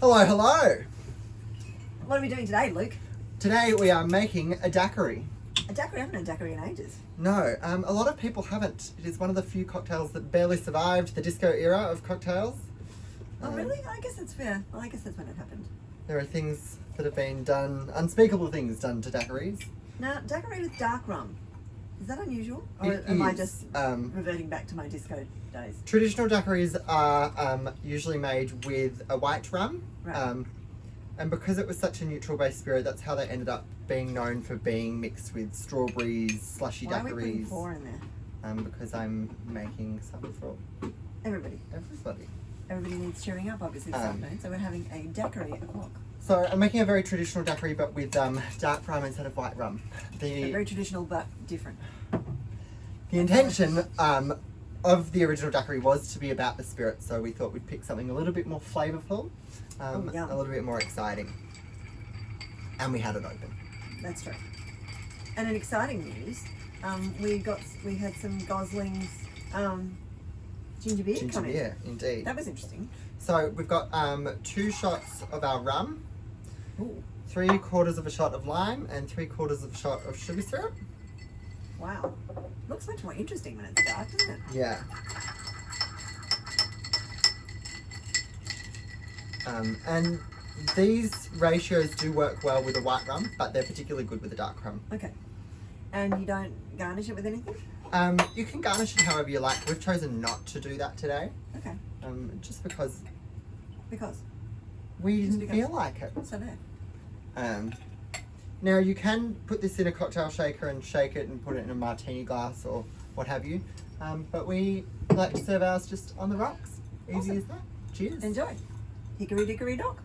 Hello, hello. What are we doing today, Luke? Today we are making a daiquiri. A daiquiri? I haven't had a daiquiri in ages. No, a lot of people haven't. It is one of the few cocktails that barely survived the disco era of cocktails. Oh, really? I guess that's fair. Well, I guess that's when it happened. There are things that have been done, unspeakable things done to daiquiris. Now, daiquiri with dark rum. Is that unusual? Or It am I is, just reverting back to my disco days? Traditional daiquiris are usually made with a white rum. Right. And because it was such a neutral-based spirit, that's how they ended up being known for being mixed with strawberries, slushy Why are we putting daiquiris. 4 in there? Because I'm making some for Everybody. everybody. Everybody needs cheering up, obviously, this afternoon. So we're having a daiquiri at o'clock. So I'm making a very traditional daiquiri, but with dark rum instead of white rum. So very traditional, but different. The intention of the original daiquiri was to be about the spirit, so we thought we'd pick something a little bit more flavourful, a little bit more exciting. And we had it open. That's true. And in exciting news, we had some Gosling's ginger beer come in. Beer, indeed. That was interesting. So we've got 2 shots of our rum, Ooh. 3/4 of a shot of lime, and 3/4 of a shot of sugar syrup. Wow. Looks much more interesting when it's dark, doesn't it? Yeah. And these ratios do work well with a white rum, but they're particularly good with a dark rum. Okay. And you don't garnish it with anything? You can garnish it however you like. We've chosen not to do that today. Okay. Just because Because? we Just didn't because. feel like it. So there. Now you can put this in a cocktail shaker and shake it and put it in a martini glass or what have you. But we like to serve ours just on the rocks. Easy Awesome. as that. Cheers. Enjoy. Hickory dickory dock.